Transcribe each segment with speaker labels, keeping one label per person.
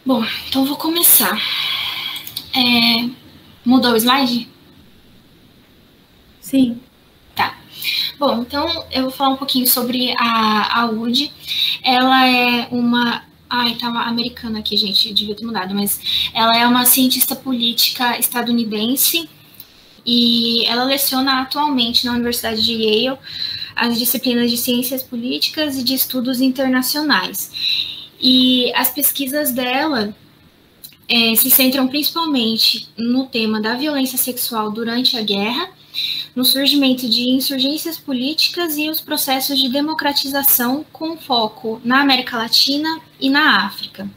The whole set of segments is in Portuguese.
Speaker 1: Bom, então vou começar. Mudou o slide?
Speaker 2: Sim.
Speaker 1: Tá. Bom, então eu vou falar um pouquinho sobre a Wood. Ela é uma... Ai, tava americana aqui, gente, devia ter mudado, mas ela é uma cientista política estadunidense e ela leciona atualmente na Universidade de Yale as disciplinas de ciências políticas e de estudos internacionais. E as pesquisas dela se centram principalmente no tema da violência sexual durante a guerra, no surgimento de insurgências políticas e os processos de democratização com foco na América Latina e na África.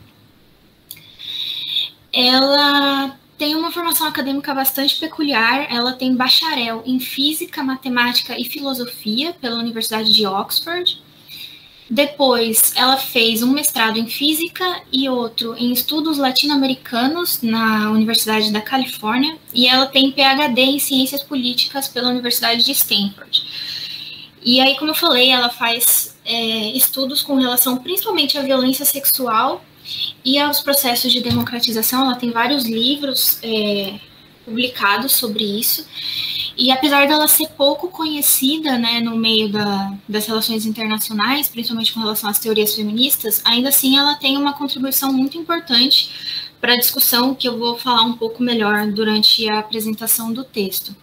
Speaker 1: Ela tem uma formação acadêmica bastante peculiar, ela tem bacharel em Física, Matemática e Filosofia pela Universidade de Oxford. Depois, ela fez um mestrado em Física e outro em Estudos Latino-Americanos na Universidade da Califórnia, e ela tem PhD em Ciências Políticas pela Universidade de Stanford. E aí, como eu falei, ela faz estudos com relação principalmente à violência sexual e aos processos de democratização. Ela tem vários livros publicados sobre isso. E apesar dela ser pouco conhecida, né, no meio das relações internacionais, principalmente com relação às teorias feministas, ainda assim ela tem uma contribuição muito importante para a discussão, que eu vou falar um pouco melhor durante a apresentação do texto.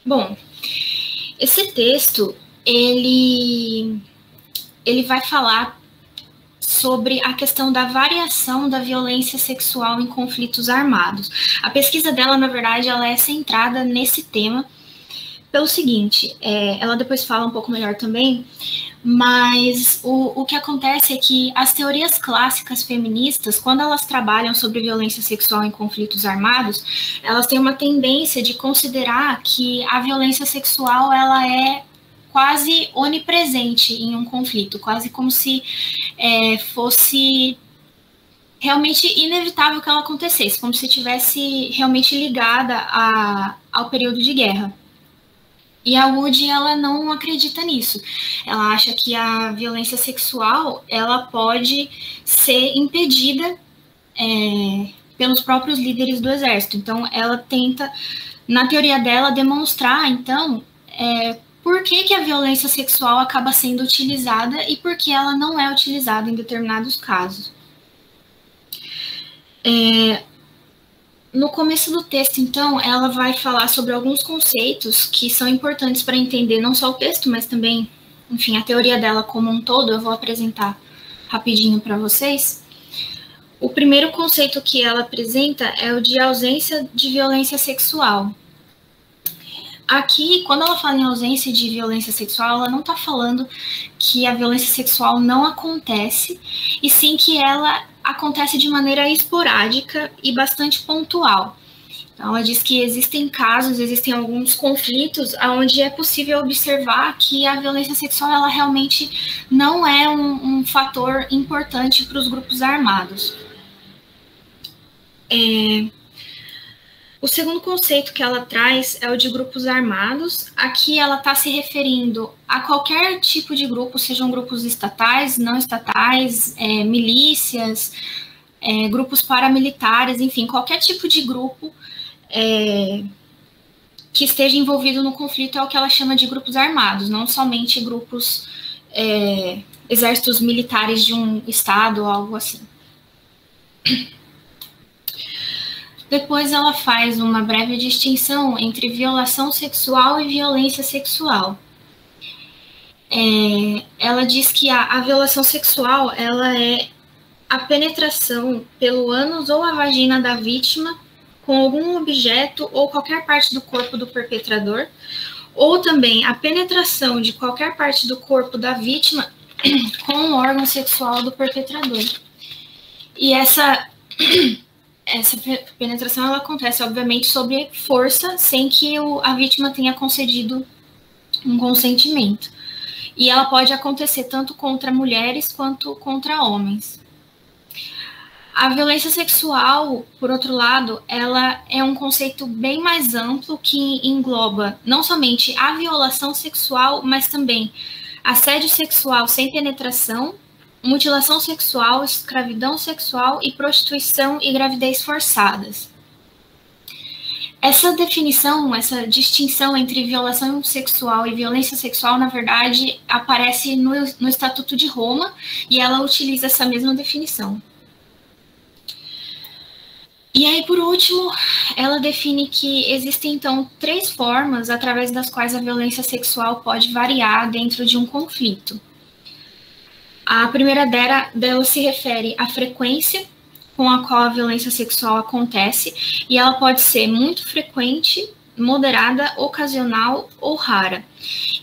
Speaker 1: Bom, esse texto, ele vai falar sobre a questão da variação da violência sexual em conflitos armados. A pesquisa dela, na verdade, ela é centrada nesse tema pelo seguinte, ela depois fala um pouco melhor também, mas o que acontece é que as teorias clássicas feministas, quando elas trabalham sobre violência sexual em conflitos armados, elas têm uma tendência de considerar que a violência sexual, ela é quase onipresente em um conflito, quase como se fosse realmente inevitável que ela acontecesse, como se estivesse realmente ligada ao período de guerra. E a Wood, ela não acredita nisso. Ela acha que a violência sexual, ela pode ser impedida pelos próprios líderes do exército. Então, ela tenta, na teoria dela, demonstrar, então, por que a violência sexual acaba sendo utilizada e por que ela não é utilizada em determinados casos. No começo do texto, então, ela vai falar sobre alguns conceitos que são importantes para entender não só o texto, mas também, enfim, a teoria dela como um todo. Eu vou apresentar rapidinho para vocês. O primeiro conceito que ela apresenta é o de ausência de violência sexual. Aqui, quando ela fala em ausência de violência sexual, ela não está falando que a violência sexual não acontece, e sim que ela acontece de maneira esporádica e bastante pontual. Então, ela diz que existem casos, existem alguns conflitos onde é possível observar que a violência sexual, ela realmente não é um fator importante para os grupos armados. O segundo conceito que ela traz é o de grupos armados. Aqui ela está se referindo a qualquer tipo de grupo, sejam grupos estatais, não estatais, milícias, grupos paramilitares, enfim, qualquer tipo de grupo que esteja envolvido no conflito é o que ela chama de grupos armados, não somente grupos, exércitos militares de um estado ou algo assim. Depois ela faz uma breve distinção entre violação sexual e violência sexual. Ela diz que a violação sexual, ela é a penetração pelo ânus ou a vagina da vítima com algum objeto ou qualquer parte do corpo do perpetrador, ou também a penetração de qualquer parte do corpo da vítima com o órgão sexual do perpetrador. E essa penetração, ela acontece, obviamente, sob força, sem que a vítima tenha concedido um consentimento. E ela pode acontecer tanto contra mulheres quanto contra homens. A violência sexual, por outro lado, ela é um conceito bem mais amplo que engloba não somente a violação sexual, mas também assédio sexual sem penetração, mutilação sexual, escravidão sexual e prostituição e gravidez forçadas. Essa definição, essa distinção entre violação sexual e violência sexual, na verdade, aparece no Estatuto de Roma e ela utiliza essa mesma definição. E aí, por último, ela define que existem, então, 3 formas através das quais a violência sexual pode variar dentro de um conflito. A primeira dela se refere à frequência com a qual a violência sexual acontece, e ela pode ser muito frequente, moderada, ocasional ou rara.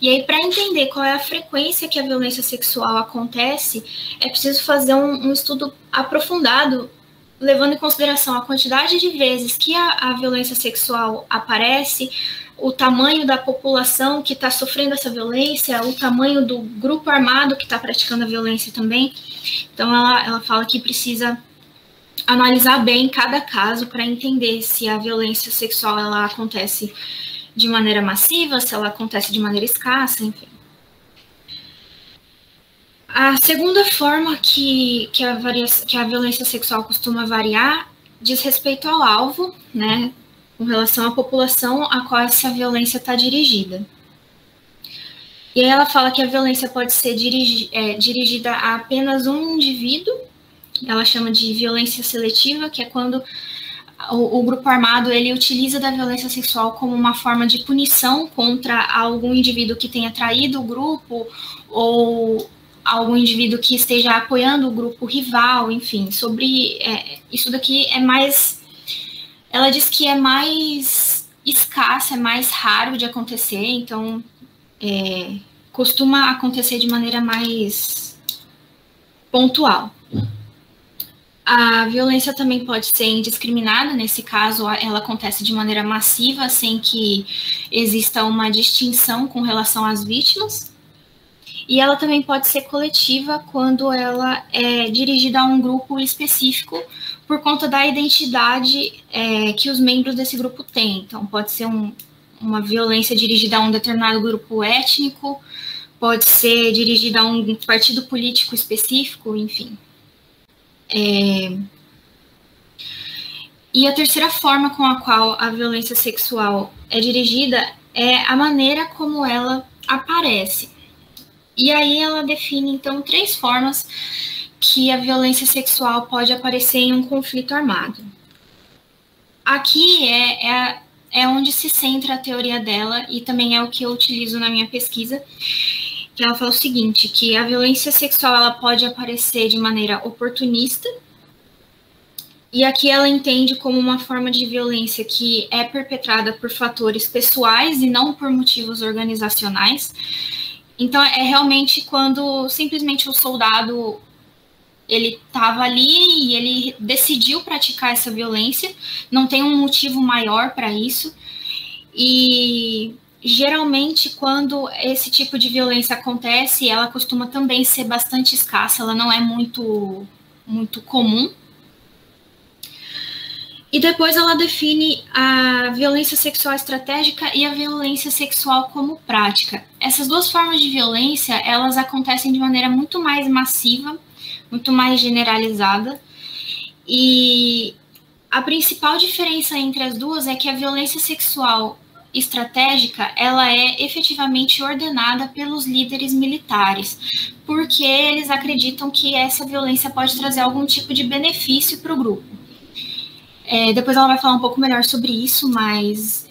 Speaker 1: E aí, para entender qual é a frequência que a violência sexual acontece, é preciso fazer um estudo aprofundado, levando em consideração a quantidade de vezes que a violência sexual aparece, o tamanho da população que está sofrendo essa violência, o tamanho do grupo armado que está praticando a violência também. Então, ela fala que precisa analisar bem cada caso para entender se a violência sexual ela acontece de maneira massiva, se ela acontece de maneira escassa, enfim. A segunda forma que a violência sexual costuma variar diz respeito ao alvo, né, com relação à população a qual essa violência está dirigida. E aí ela fala que a violência pode ser dirigida a apenas um indivíduo. Ela chama de violência seletiva, que é quando o grupo armado ele utiliza da violência sexual como uma forma de punição contra algum indivíduo que tenha traído o grupo ou algum indivíduo que esteja apoiando o grupo rival, enfim. Sobre isso daqui é mais... Ela diz que é mais escasso, é mais raro de acontecer, então costuma acontecer de maneira mais pontual. A violência também pode ser indiscriminada, nesse caso ela acontece de maneira massiva, sem que exista uma distinção com relação às vítimas. E ela também pode ser coletiva quando ela é dirigida a um grupo específico por conta da identidade que os membros desse grupo têm. Então pode ser uma violência dirigida a um determinado grupo étnico, pode ser dirigida a um partido político específico, enfim. E a terceira forma com a qual a violência sexual é dirigida é a maneira como ela aparece. E aí ela define, então, 3 formas que a violência sexual pode aparecer em um conflito armado. Aqui é onde se centra a teoria dela e também é o que eu utilizo na minha pesquisa, que ela fala o seguinte, que a violência sexual ela pode aparecer de maneira oportunista, e aqui ela entende como uma forma de violência que é perpetrada por fatores pessoais e não por motivos organizacionais. Então, é realmente quando simplesmente o soldado ele estava ali e ele decidiu praticar essa violência, não tem um motivo maior para isso, e geralmente, quando esse tipo de violência acontece, ela costuma também ser bastante escassa, ela não é muito comum. E depois ela define a violência sexual estratégica e a violência sexual como prática. Essas 2 formas de violência, elas acontecem de maneira muito mais massiva, muito mais generalizada, e a principal diferença entre as duas é que a violência sexual estratégica, ela é efetivamente ordenada pelos líderes militares, porque eles acreditam que essa violência pode trazer algum tipo de benefício para o grupo. Depois ela vai falar um pouco melhor sobre isso, mas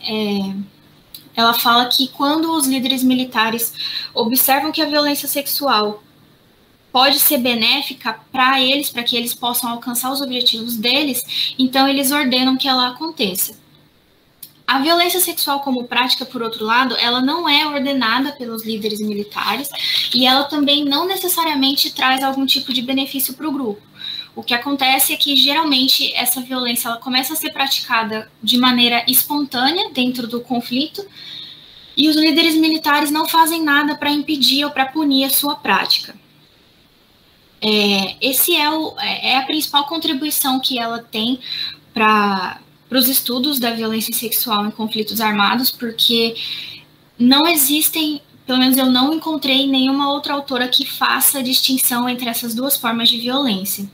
Speaker 1: ela fala que quando os líderes militares observam que a violência sexual pode ser benéfica para eles, para que eles possam alcançar os objetivos deles, então eles ordenam que ela aconteça. A violência sexual como prática, por outro lado, ela não é ordenada pelos líderes militares e ela também não necessariamente traz algum tipo de benefício para o grupo. O que acontece é que, geralmente, essa violência ela começa a ser praticada de maneira espontânea dentro do conflito e os líderes militares não fazem nada para impedir ou para punir a sua prática. Esse é a principal contribuição que ela tem para os estudos da violência sexual em conflitos armados, porque não existem pelo menos eu não encontrei nenhuma outra autora que faça distinção entre essas duas formas de violência.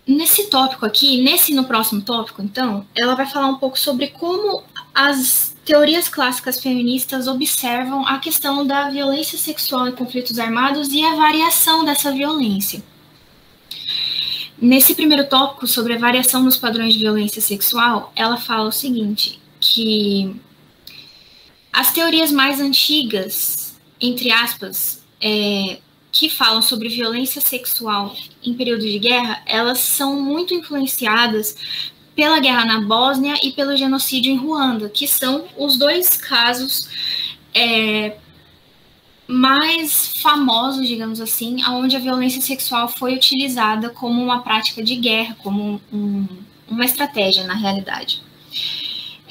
Speaker 1: Nesse tópico aqui, no próximo tópico, então, ela vai falar um pouco sobre como as teorias clássicas feministas observam a questão da violência sexual em conflitos armados e a variação dessa violência. Nesse primeiro tópico, sobre a variação nos padrões de violência sexual, ela fala o seguinte, que as teorias mais antigas, entre aspas, que falam sobre violência sexual em período de guerra, elas são muito influenciadas pela guerra na Bósnia e pelo genocídio em Ruanda, que são os dois casos mais famosos, digamos assim, onde a violência sexual foi utilizada como uma prática de guerra, como uma estratégia, na realidade.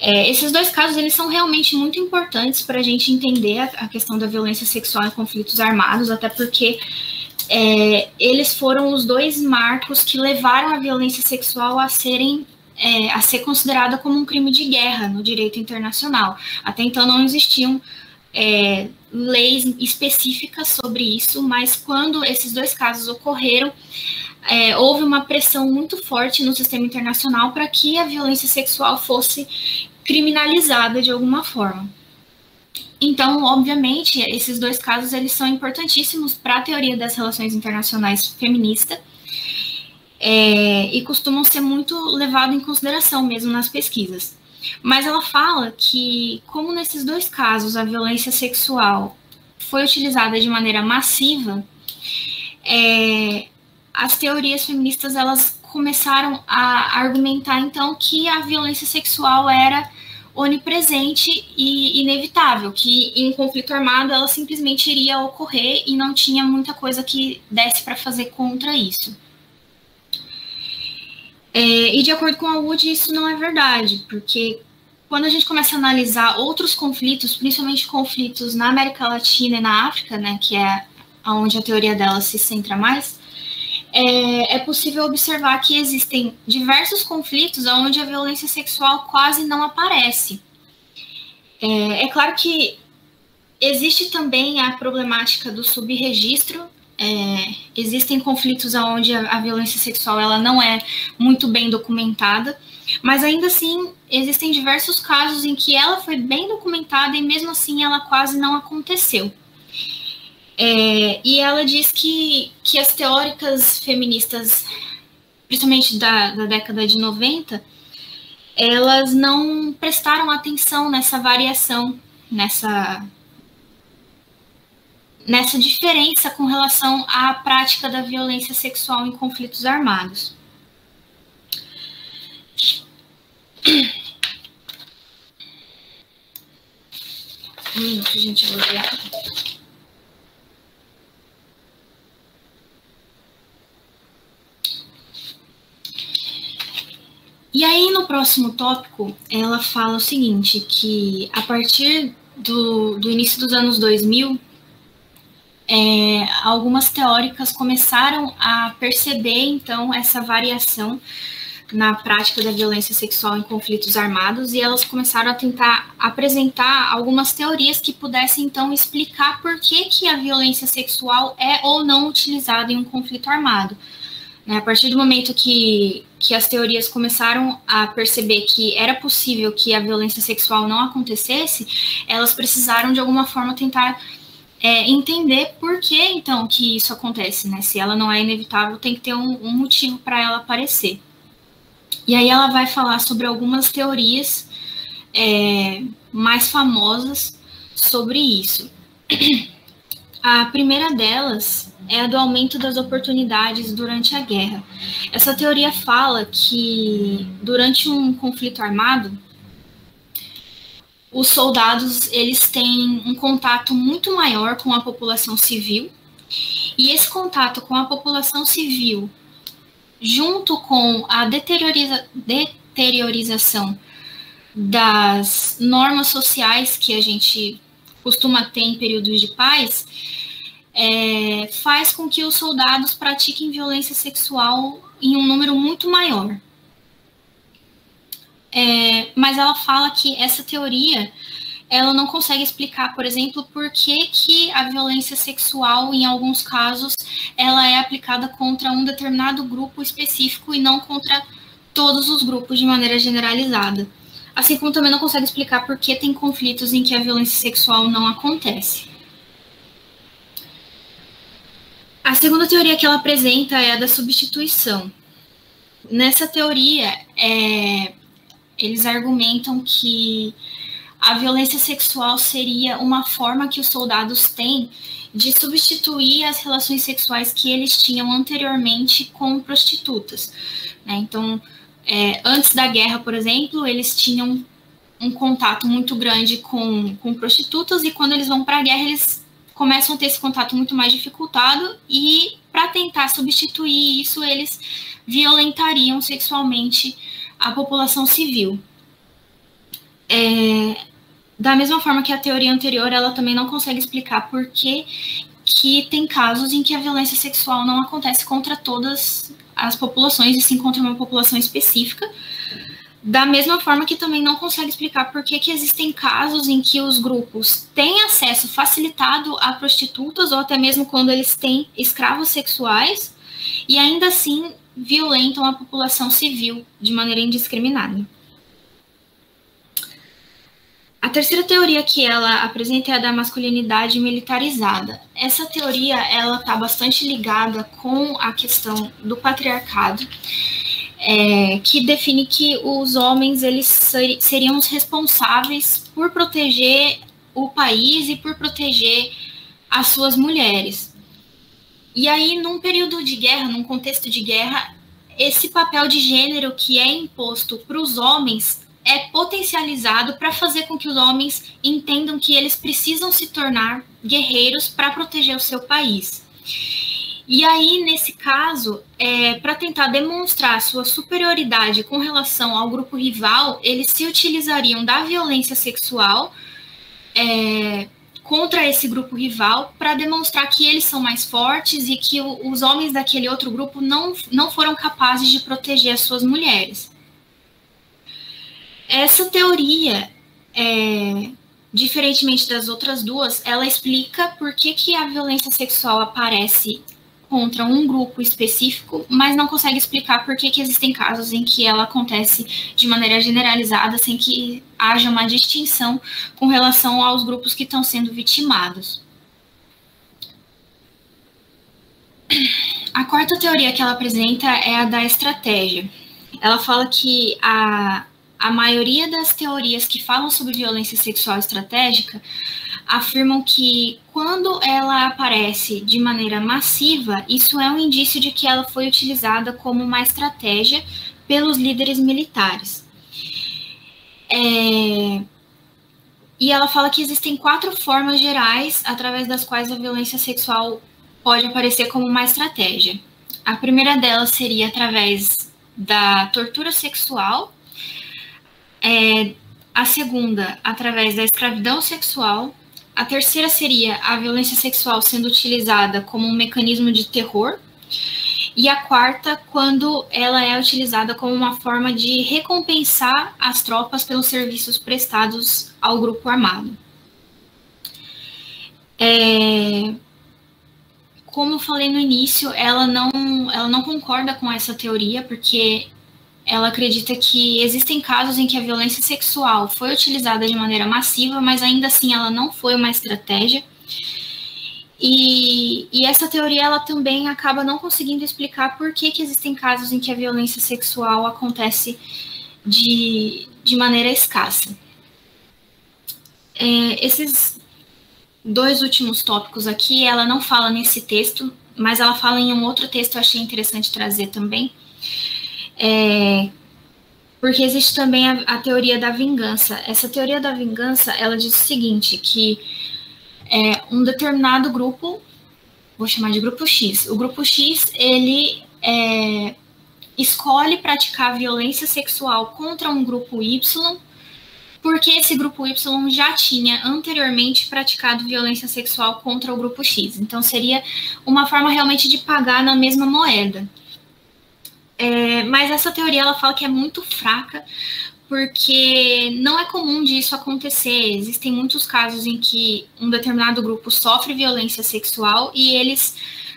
Speaker 1: Esses dois casos, eles são realmente muito importantes para a gente entender a questão da violência sexual em conflitos armados, até porque eles foram os dois marcos que levaram a violência sexual a ser considerada como um crime de guerra no direito internacional. Até então não existiam leis específicas sobre isso, mas quando esses dois casos ocorreram, houve uma pressão muito forte no sistema internacional para que a violência sexual fosse criminalizada de alguma forma. Então, obviamente, esses dois casos eles são importantíssimos para a teoria das relações internacionais feminista e costumam ser muito levados em consideração mesmo nas pesquisas. Mas ela fala que, como nesses dois casos a violência sexual foi utilizada de maneira massiva, as teorias feministas elas começaram a argumentar, então, que a violência sexual era onipresente e inevitável, que em conflito armado ela simplesmente iria ocorrer e não tinha muita coisa que desse para fazer contra isso. E de acordo com a Wood, isso não é verdade, porque quando a gente começa a analisar outros conflitos, principalmente conflitos na América Latina e na África, né, que é onde a teoria dela se centra mais, é possível observar que existem diversos conflitos onde a violência sexual quase não aparece. É claro que existe também a problemática do subregistro. Existem conflitos onde a violência sexual ela não é muito bem documentada, mas ainda assim existem diversos casos em que ela foi bem documentada e mesmo assim ela quase não aconteceu. E ela diz que as teóricas feministas, principalmente da década de 90, elas não prestaram atenção nessa variação, nessa diferença com relação à prática da violência sexual em conflitos armados. Um minuto, gente, eu vou ver. E aí, no próximo tópico, ela fala o seguinte, que a partir do início dos anos 2000, algumas teóricas começaram a perceber, então, essa variação na prática da violência sexual em conflitos armados e elas começaram a tentar apresentar algumas teorias que pudessem, então, explicar por que a violência sexual é ou não utilizada em um conflito armado. A partir do momento que as teorias começaram a perceber que era possível que a violência sexual não acontecesse, elas precisaram, de alguma forma, tentar entender por que, então, que isso acontece, né? Se ela não é inevitável, tem que ter um motivo para ela aparecer. E aí ela vai falar sobre algumas teorias mais famosas sobre isso. A primeira delas é a do aumento das oportunidades durante a guerra. Essa teoria fala que, durante um conflito armado, os soldados eles têm um contato muito maior com a população civil, e esse contato com a população civil, junto com a deteriorização das normas sociais que a gente costuma ter em períodos de paz, faz com que os soldados pratiquem violência sexual em um número muito maior. Mas ela fala que essa teoria ela não consegue explicar, por exemplo, por que a violência sexual, em alguns casos, ela é aplicada contra um determinado grupo específico e não contra todos os grupos de maneira generalizada. Assim como também não consegue explicar por que tem conflitos em que a violência sexual não acontece. A segunda teoria que ela apresenta é a da substituição. Nessa teoria, eles argumentam que a violência sexual seria uma forma que os soldados têm de substituir as relações sexuais que eles tinham anteriormente com prostitutas. Então, antes da guerra, por exemplo, eles tinham um contato muito grande com prostitutas, e quando eles vão para a guerra, eles começam a ter esse contato muito mais dificultado, e para tentar substituir isso, eles violentariam sexualmente a população civil. Da mesma forma que a teoria anterior, ela também não consegue explicar por que tem casos em que a violência sexual não acontece contra todas as populações, e sim contra uma população específica. Da mesma forma que também não consegue explicar por que existem casos em que os grupos têm acesso facilitado a prostitutas, ou até mesmo quando eles têm escravos sexuais, e ainda assim violentam a população civil de maneira indiscriminada. A terceira teoria que ela apresenta é a da masculinidade militarizada. Essa teoria ela está bastante ligada com a questão do patriarcado, que define que os homens eles seriam os responsáveis por proteger o país e por proteger as suas mulheres. E aí, num período de guerra, num contexto de guerra, esse papel de gênero que é imposto para os homens é potencializado para fazer com que os homens entendam que eles precisam se tornar guerreiros para proteger o seu país. E aí, nesse caso, para tentar demonstrar sua superioridade com relação ao grupo rival, eles se utilizariam da violência sexual contra esse grupo rival para demonstrar que eles são mais fortes e que os homens daquele outro grupo não foram capazes de proteger as suas mulheres. Essa teoria, diferentemente das outras duas, ela explica por que a violência sexual aparece contra um grupo específico, mas não consegue explicar por que existem casos em que ela acontece de maneira generalizada, sem que haja uma distinção com relação aos grupos que estão sendo vitimados. A quarta teoria que ela apresenta é a da estratégia. Ela fala que a maioria das teorias que falam sobre violência sexual estratégica afirmam que quando ela aparece de maneira massiva, isso é um indício de que ela foi utilizada como uma estratégia pelos líderes militares. E ela fala que existem 4 formas gerais através das quais a violência sexual pode aparecer como uma estratégia. A primeira delas seria através da tortura sexual, a segunda, através da escravidão sexual, a terceira seria a violência sexual sendo utilizada como um mecanismo de terror, e a quarta, quando ela é utilizada como uma forma de recompensar as tropas pelos serviços prestados ao grupo armado. Como eu falei no início, ela não concorda com essa teoria, porque ela acredita que existem casos em que a violência sexual foi utilizada de maneira massiva, mas ainda assim ela não foi uma estratégia. E essa teoria ela também acaba não conseguindo explicar por que existem casos em que a violência sexual acontece de maneira escassa. Esses 2 últimos tópicos aqui, ela não fala nesse texto, mas ela fala em um outro texto que eu achei interessante trazer também. Porque existe também a teoria da vingança. Essa teoria da vingança, ela diz o seguinte, que um determinado grupo, vou chamar de grupo X, o grupo X, ele escolhe praticar violência sexual contra um grupo Y, porque esse grupo Y já tinha anteriormente praticado violência sexual contra o grupo X. Então, seria uma forma realmente de pagar na mesma moeda. Mas essa teoria ela fala que é muito fraca, porque não é comum disso acontecer. Existem muitos casos em que um determinado grupo sofre violência sexual e eles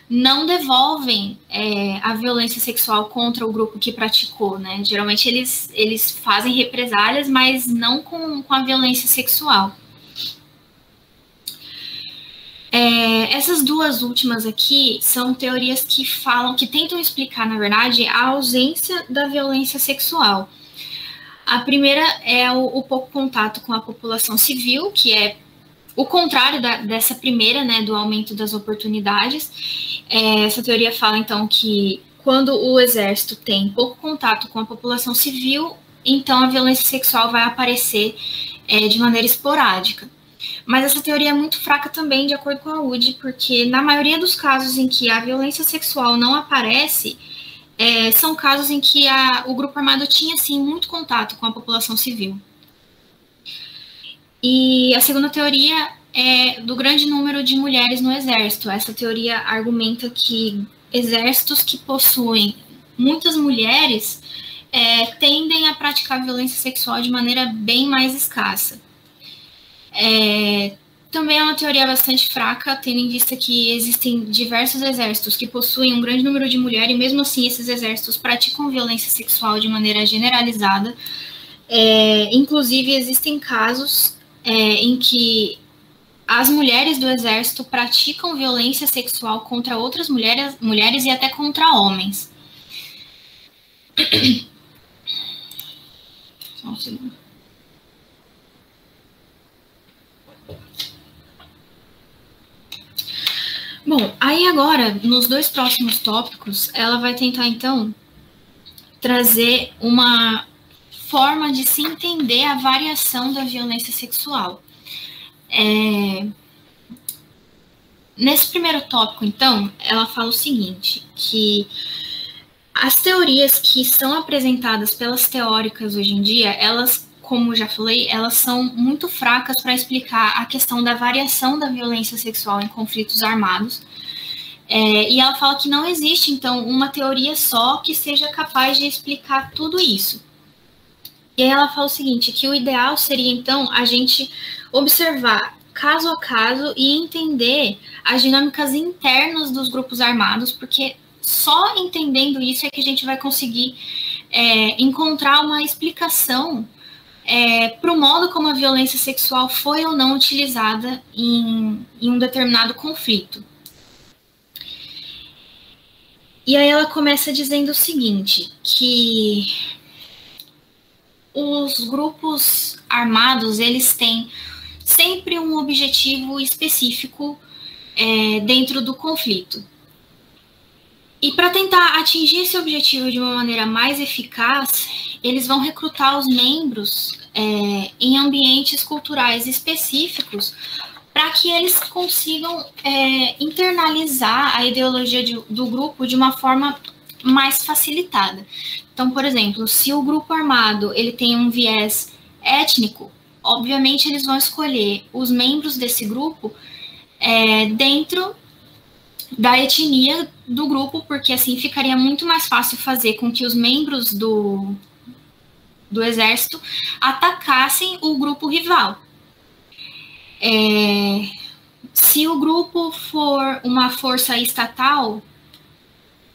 Speaker 1: não devolvem a violência sexual contra o grupo que praticou, né? Geralmente eles fazem represálias, mas não com a violência sexual. Essas duas últimas aqui são teorias que tentam explicar, na verdade, a ausência da violência sexual. A primeira é o pouco contato com a população civil, que é o contrário dessa primeira, né, do aumento das oportunidades. Essa teoria fala, então, que quando o exército tem pouco contato com a população civil, então a violência sexual vai aparecer de maneira esporádica. Mas essa teoria é muito fraca também, de acordo com a UD, porque na maioria dos casos em que a violência sexual não aparece, são casos em que o grupo armado tinha, sim, muito contato com a população civil. E a segunda teoria é do grande número de mulheres no exército. Essa teoria argumenta que exércitos que possuem muitas mulheres tendem a praticar violência sexual de maneira bem mais escassa. Também é uma teoria bastante fraca, tendo em vista que existem diversos exércitos que possuem um grande número de mulheres, e mesmo assim esses exércitos praticam violência sexual de maneira generalizada. Inclusive, existem casos em que as mulheres do exército praticam violência sexual contra outras mulheres e até contra homens. Só um segundo. Bom, aí agora, nos dois próximos tópicos, ela vai tentar, então, trazer uma forma de se entender a variação da violência sexual. Nesse primeiro tópico, então, ela fala o seguinte, que as teorias que são apresentadas pelas teóricas hoje em dia, elas, como já falei, elas são muito fracas para explicar a questão da variação da violência sexual em conflitos armados. E ela fala que não existe, então, uma teoria só que seja capaz de explicar tudo isso. E aí ela fala o seguinte, que o ideal seria, então, a gente observar caso a caso e entender as dinâmicas internas dos grupos armados, porque só entendendo isso é que a gente vai conseguir encontrar uma explicação para o modo como a violência sexual foi ou não utilizada em um determinado conflito. E aí ela começa dizendo o seguinte, que os grupos armados, eles têm sempre um objetivo específico dentro do conflito. E para tentar atingir esse objetivo de uma maneira mais eficaz, eles vão recrutar os membros em ambientes culturais específicos para que eles consigam internalizar a ideologia do grupo de uma forma mais facilitada. Então, por exemplo, se o grupo armado ele tem um viés étnico, obviamente eles vão escolher os membros desse grupo dentro da etnia do grupo, porque assim ficaria muito mais fácil fazer com que os membros do exército atacassem o grupo rival. Se o grupo for uma força estatal,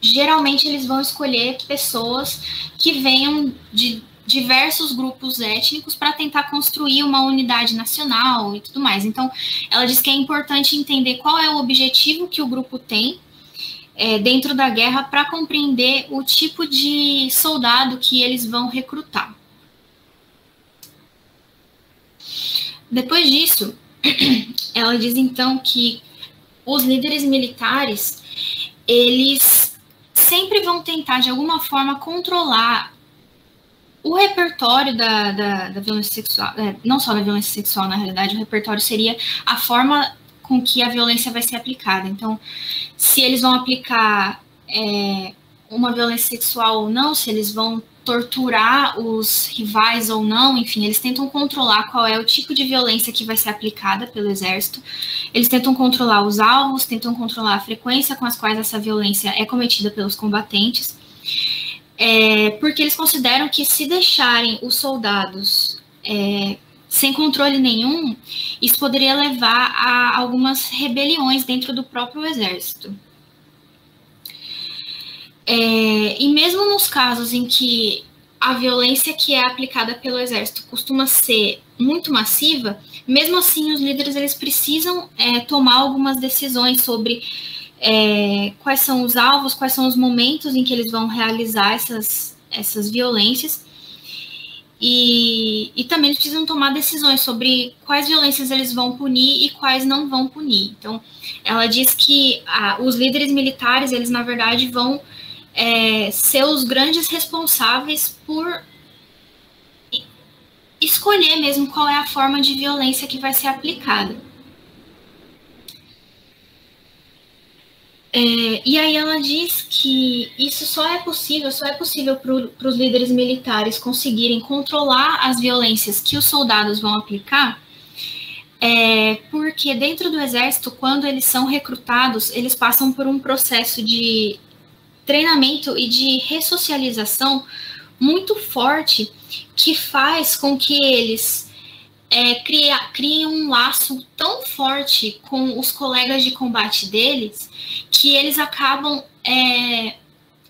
Speaker 1: geralmente eles vão escolher pessoas que venham de diversos grupos étnicos para tentar construir uma unidade nacional e tudo mais. Então, ela diz que é importante entender qual é o objetivo que o grupo tem dentro da guerra para compreender o tipo de soldado que eles vão recrutar. Depois disso, ela diz então que os líderes militares, eles sempre vão tentar de alguma forma controlar o repertório da violência sexual, não só da violência sexual, na realidade, o repertório seria a forma com que a violência vai ser aplicada. Então, se eles vão aplicar uma violência sexual ou não, se eles vão torturar os rivais ou não, enfim, eles tentam controlar qual é o tipo de violência que vai ser aplicada pelo exército, eles tentam controlar os alvos, tentam controlar a frequência com as quais essa violência é cometida pelos combatentes. porque eles consideram que se deixarem os soldados sem controle nenhum, isso poderia levar a algumas rebeliões dentro do próprio exército. E mesmo nos casos em que a violência que é aplicada pelo exército costuma ser muito massiva, mesmo assim os líderes eles precisam tomar algumas decisões sobre quais são os alvos, quais são os momentos em que eles vão realizar essas violências, e também eles precisam tomar decisões sobre quais violências eles vão punir e quais não vão punir. Então, ela diz que os líderes militares, eles na verdade vão ser os grandes responsáveis por escolher mesmo qual é a forma de violência que vai ser aplicada. E aí ela diz que isso só é possível para os líderes militares conseguirem controlar as violências que os soldados vão aplicar, porque dentro do exército, quando eles são recrutados, eles passam por um processo de treinamento e de ressocialização muito forte, que faz com que eles criem um laço tão forte com os colegas de combate deles, que eles acabam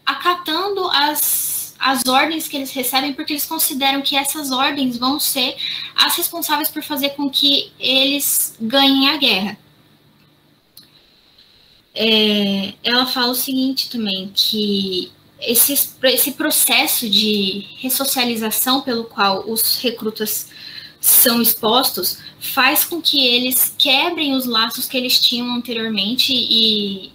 Speaker 1: acatando as ordens que eles recebem, porque eles consideram que essas ordens vão ser as responsáveis por fazer com que eles ganhem a guerra. Ela fala o seguinte também, que esse processo de ressocialização pelo qual os recrutas são expostos faz com que eles quebrem os laços que eles tinham anteriormente e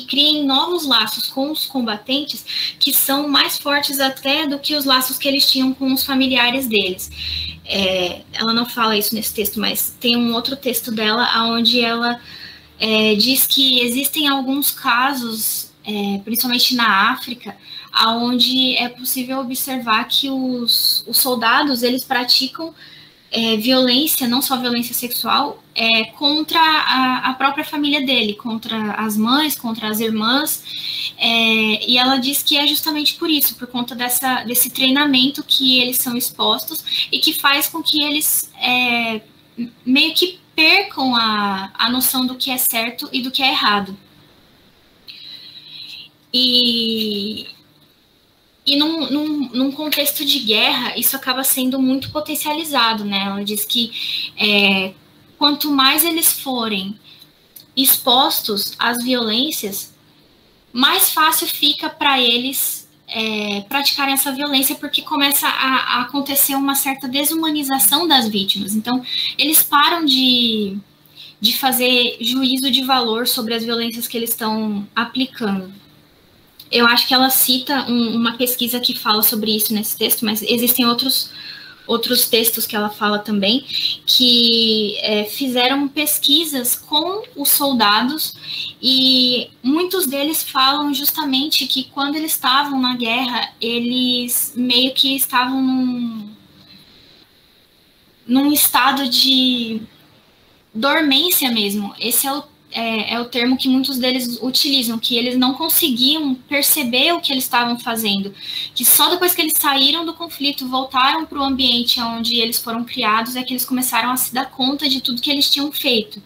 Speaker 1: criem novos laços com os combatentes que são mais fortes até do que os laços que eles tinham com os familiares deles. Ela não fala isso nesse texto, mas tem um outro texto dela onde ela diz que existem alguns casos, principalmente na África, onde é possível observar que os soldados eles praticam violência, não só violência sexual, contra a própria família dele, contra as mães, contra as irmãs, e ela diz que é justamente por isso, por conta desse treinamento que eles são expostos e que faz com que eles meio que percam a noção do que é certo e do que é errado. E num contexto de guerra, isso acaba sendo muito potencializado, né? Ela diz que quanto mais eles forem expostos às violências, mais fácil fica para eles praticarem essa violência, porque começa a acontecer uma certa desumanização das vítimas. Então, eles param de fazer juízo de valor sobre as violências que eles estão aplicando. Eu acho que ela cita uma pesquisa que fala sobre isso nesse texto, mas existem outros textos que ela fala também, que fizeram pesquisas com os soldados, e muitos deles falam justamente que quando eles estavam na guerra, eles meio que estavam num estado de dormência mesmo. Esse é o termo que muitos deles utilizam, que eles não conseguiam perceber o que eles estavam fazendo, que só depois que eles saíram do conflito, voltaram para o ambiente onde eles foram criados, é que eles começaram a se dar conta de tudo que eles tinham feito.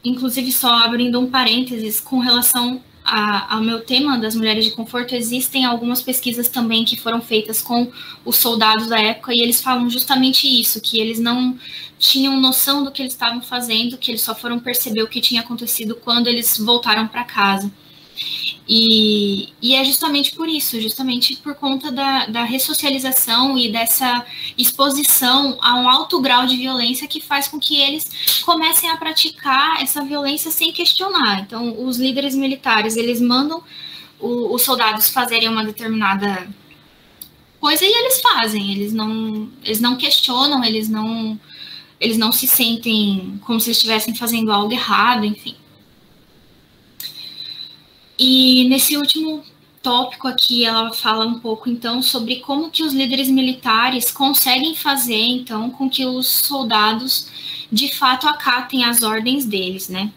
Speaker 1: Inclusive, só abrindo um parênteses, com relação ao meu tema das mulheres de conforto, existem algumas pesquisas também que foram feitas com os soldados da época, e eles falam justamente isso, que eles não tinham noção do que eles estavam fazendo, que eles só foram perceber o que tinha acontecido quando eles voltaram para casa. E é justamente por isso, justamente por conta da ressocialização e dessa exposição a um alto grau de violência, que faz com que eles comecem a praticar essa violência sem questionar. Então, os líderes militares, eles mandam os soldados fazerem uma determinada coisa e eles fazem, eles não questionam, eles não se sentem como se eles estivessem fazendo algo errado, enfim. E nesse último tópico aqui, ela fala um pouco, então, sobre como que os líderes militares conseguem fazer, então, com que os soldados, de fato, acatem as ordens deles, né?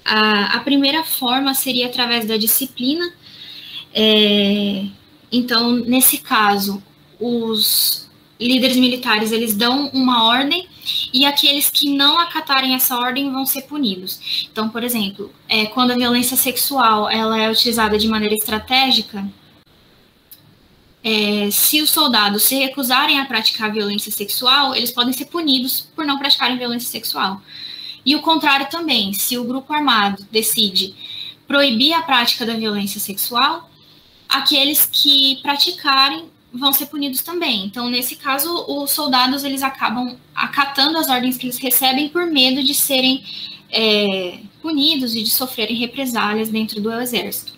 Speaker 1: A primeira forma seria através da disciplina. Então, nesse caso, os líderes militares, eles dão uma ordem e aqueles que não acatarem essa ordem vão ser punidos. Então, por exemplo, quando a violência sexual ela é utilizada de maneira estratégica, se os soldados se recusarem a praticar violência sexual, eles podem ser punidos por não praticarem violência sexual. E o contrário também, se o grupo armado decide proibir a prática da violência sexual, aqueles que praticarem vão ser punidos também. Então, nesse caso, os soldados eles acabam acatando as ordens que eles recebem por medo de serem punidos e de sofrerem represálias dentro do exército.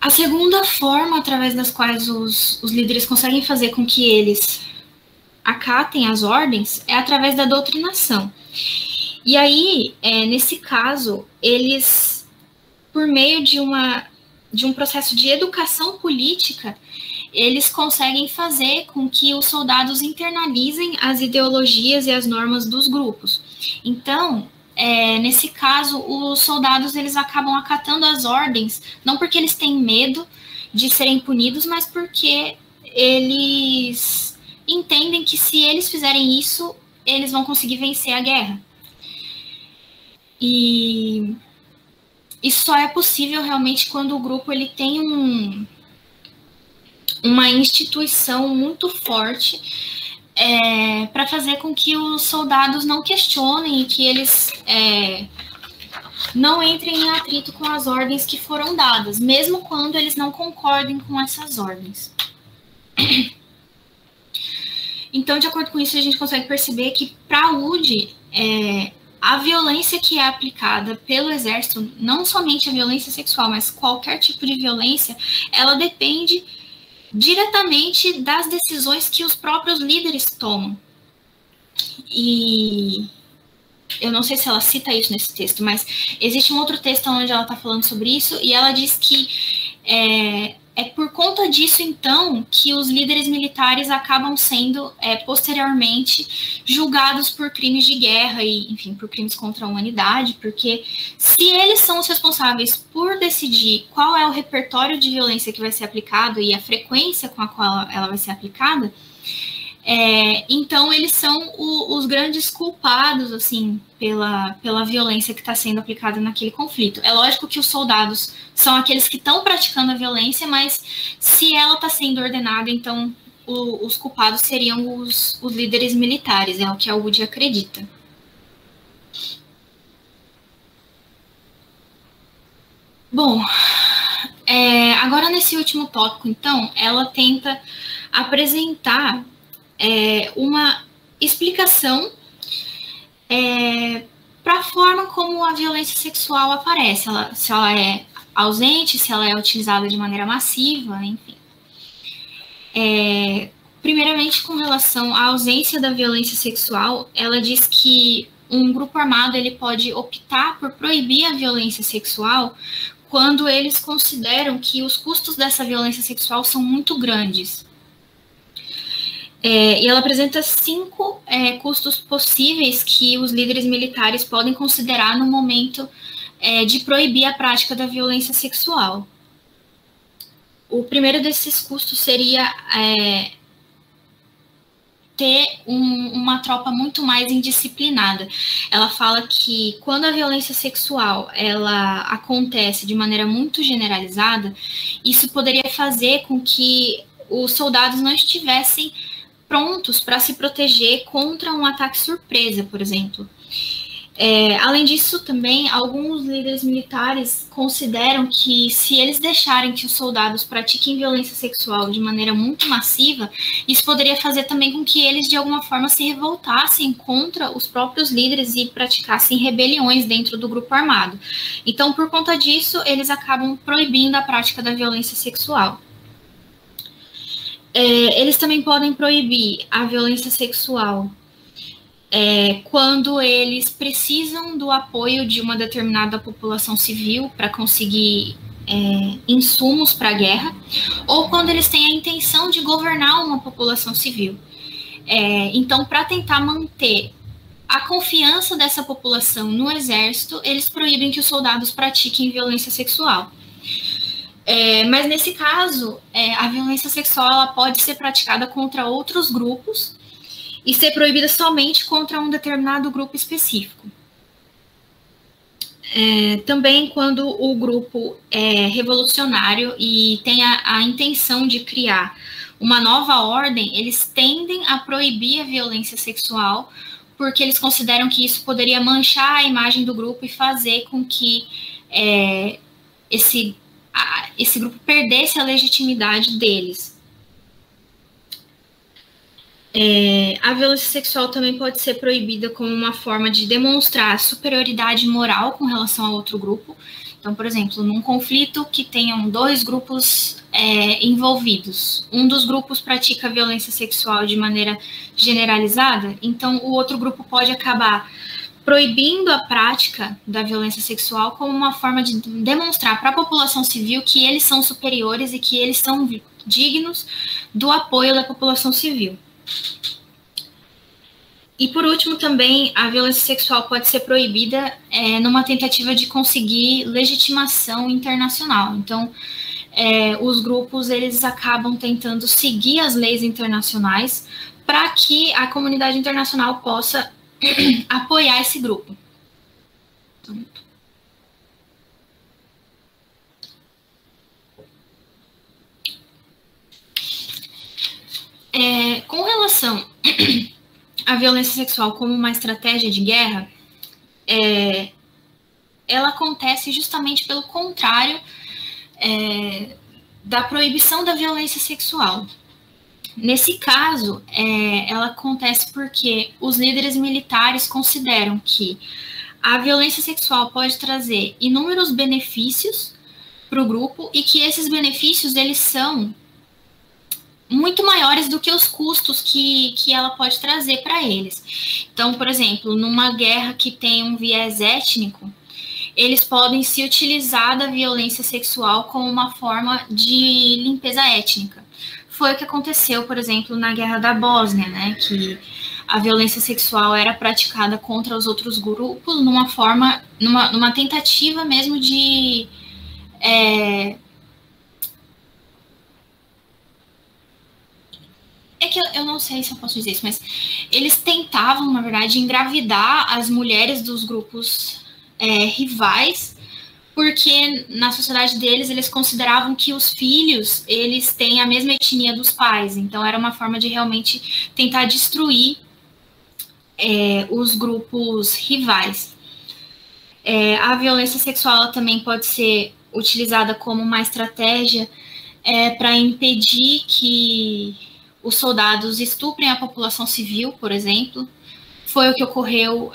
Speaker 1: A segunda forma através das quais os líderes conseguem fazer com que eles acatem as ordens é através da doutrinação. E aí, nesse caso, eles, por meio de um processo de educação política, eles conseguem fazer com que os soldados internalizem as ideologias e as normas dos grupos. Então, nesse caso, os soldados eles acabam acatando as ordens, não porque eles têm medo de serem punidos, mas porque eles entendem que se eles fizerem isso, eles vão conseguir vencer a guerra. E isso só é possível realmente quando o grupo ele tem uma instituição muito forte para fazer com que os soldados não questionem e que eles não entrem em atrito com as ordens que foram dadas, mesmo quando eles não concordem com essas ordens. Então, de acordo com isso, a gente consegue perceber que, para a UD, a violência que é aplicada pelo exército, não somente a violência sexual, mas qualquer tipo de violência, ela depende diretamente das decisões que os próprios líderes tomam. E eu não sei se ela cita isso nesse texto, mas existe um outro texto onde ela está falando sobre isso, e ela diz que é por conta disso, então, que os líderes militares acabam sendo, posteriormente, julgados por crimes de guerra e, enfim, por crimes contra a humanidade, porque se eles são os responsáveis por decidir qual é o repertório de violência que vai ser aplicado e a frequência com a qual ela vai ser aplicada, então eles são os grandes culpados, assim, pela violência que está sendo aplicada naquele conflito. É lógico que os soldados são aqueles que estão praticando a violência, mas se ela está sendo ordenada, então os culpados seriam os líderes militares, é o que a UD acredita. Bom, agora nesse último tópico, então, ela tenta apresentar uma explicação para a forma como a violência sexual aparece, se ela é ausente, se ela é utilizada de maneira massiva, enfim. Primeiramente, com relação à ausência da violência sexual, ela diz que um grupo armado ele pode optar por proibir a violência sexual quando eles consideram que os custos dessa violência sexual são muito grandes. E ela apresenta 5 custos possíveis que os líderes militares podem considerar no momento de proibir a prática da violência sexual. O primeiro desses custos seria ter uma tropa muito mais indisciplinada. Ela fala que quando a violência sexual ela acontece de maneira muito generalizada, isso poderia fazer com que os soldados não estivessem prontos para se proteger contra um ataque surpresa, por exemplo. Além disso, também, alguns líderes militares consideram que se eles deixarem que os soldados pratiquem violência sexual de maneira muito massiva, isso poderia fazer também com que eles, de alguma forma, se revoltassem contra os próprios líderes e praticassem rebeliões dentro do grupo armado. Então, por conta disso, eles acabam proibindo a prática da violência sexual. Eles também podem proibir a violência sexual quando eles precisam do apoio de uma determinada população civil para conseguir insumos para a guerra, ou quando eles têm a intenção de governar uma população civil. Então, para tentar manter a confiança dessa população no exército, eles proíbem que os soldados pratiquem violência sexual. Mas nesse caso, a violência sexual ela pode ser praticada contra outros grupos e ser proibida somente contra um determinado grupo específico. Também quando o grupo é revolucionário e tem a intenção de criar uma nova ordem, eles tendem a proibir a violência sexual, porque eles consideram que isso poderia manchar a imagem do grupo e fazer com que esse grupo perdesse a legitimidade deles. A violência sexual também pode ser proibida como uma forma de demonstrar superioridade moral com relação a outro grupo. Então, por exemplo, num conflito que tenham dois grupos envolvidos, um dos grupos pratica violência sexual de maneira generalizada, então o outro grupo pode acabar proibindo a prática da violência sexual como uma forma de demonstrar para a população civil que eles são superiores e que eles são dignos do apoio da população civil. E, por último, também, a violência sexual pode ser proibida numa tentativa de conseguir legitimação internacional. Então, os grupos, eles acabam tentando seguir as leis internacionais para que a comunidade internacional possa apoiar esse grupo. Com relação à violência sexual como uma estratégia de guerra, ela acontece justamente pelo contrário da proibição da violência sexual. Nesse caso, ela acontece porque os líderes militares consideram que a violência sexual pode trazer inúmeros benefícios para o grupo e que esses benefícios eles são muito maiores do que os custos que ela pode trazer para eles. Então, por exemplo, numa guerra que tem um viés étnico, eles podem se utilizar da violência sexual como uma forma de limpeza étnica. Foi o que aconteceu, por exemplo, na Guerra da Bósnia, né, que a violência sexual era praticada contra os outros grupos numa tentativa mesmo de que eu não sei se eu posso dizer isso, mas eles tentavam, na verdade, engravidar as mulheres dos grupos rivais, porque na sociedade deles, eles consideravam que os filhos, eles têm a mesma etnia dos pais, então era uma forma de realmente tentar destruir os grupos rivais. A violência sexual ela também pode ser utilizada como uma estratégia para impedir que os soldados estuprem a população civil, por exemplo. Foi o que ocorreu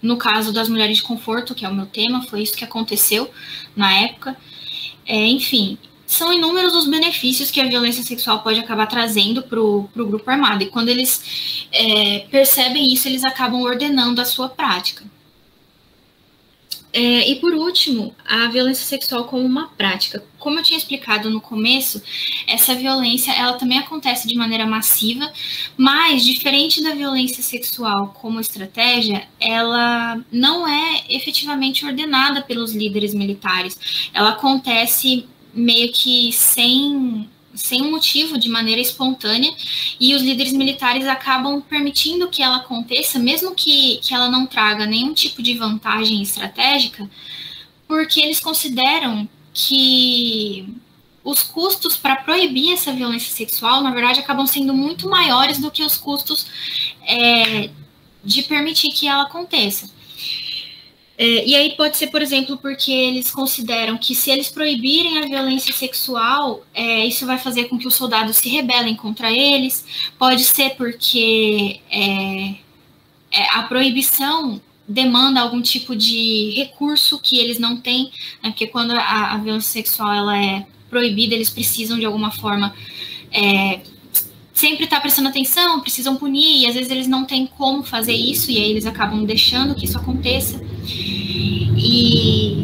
Speaker 1: no caso das mulheres de conforto, que é o meu tema, foi isso que aconteceu na época. Enfim, são inúmeros os benefícios que a violência sexual pode acabar trazendo para o grupo armado, e quando eles percebem isso, eles acabam ordenando a sua prática. E por último, a violência sexual como uma prática. Como eu tinha explicado no começo, essa violência ela também acontece de maneira massiva, mas diferente da violência sexual como estratégia, ela não é efetivamente ordenada pelos líderes militares. Ela acontece meio que sem um motivo, de maneira espontânea, e os líderes militares acabam permitindo que ela aconteça, mesmo que ela não traga nenhum tipo de vantagem estratégica, porque eles consideram que os custos para proibir essa violência sexual, na verdade, acabam sendo muito maiores do que os custos de permitir que ela aconteça. E aí pode ser, por exemplo, porque eles consideram que se eles proibirem a violência sexual, isso vai fazer com que os soldados se rebelem contra eles. Pode ser porque a proibição demanda algum tipo de recurso que eles não têm, né? Porque quando a violência sexual ela é proibida, eles precisam de alguma forma sempre estar prestando atenção, precisam punir, e às vezes eles não têm como fazer isso, e aí eles acabam deixando que isso aconteça. E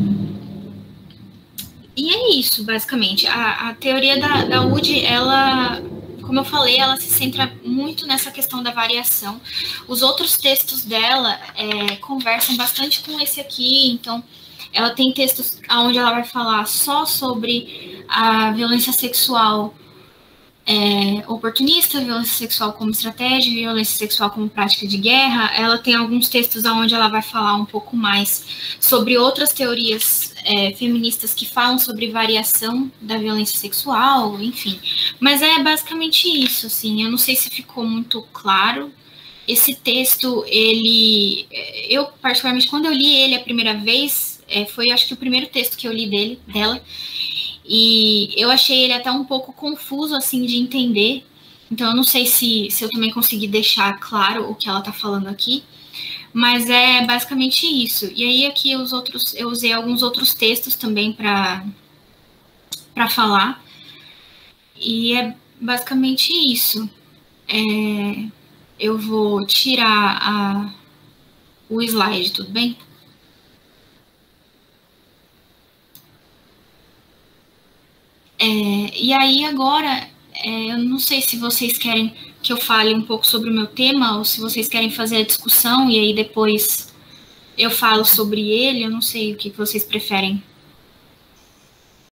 Speaker 1: é isso, basicamente. A teoria da UD, ela como eu falei, ela se centra muito nessa questão da variação. Os outros textos dela conversam bastante com esse aqui, então ela tem textos onde ela vai falar só sobre a violência sexual oportunista, violência sexual como estratégia, violência sexual como prática de guerra. Ela tem alguns textos onde ela vai falar um pouco mais sobre outras teorias feministas que falam sobre variação da violência sexual, enfim. Mas é basicamente isso, assim. Eu não sei se ficou muito claro. Esse texto, eu particularmente, quando eu li ele a primeira vez, foi acho que o primeiro texto que eu li dela, e eu achei ele até um pouco confuso, assim, de entender. Então, eu não sei se eu também consegui deixar claro o que ela está falando aqui, mas é basicamente isso. E aí, aqui, eu usei alguns outros textos também para falar, e é basicamente isso. Eu vou tirar o slide, tudo bem? E aí, agora, eu não sei se vocês querem que eu fale um pouco sobre o meu tema, ou se vocês querem fazer a discussão, e aí depois eu falo sobre ele, eu não sei o que vocês preferem.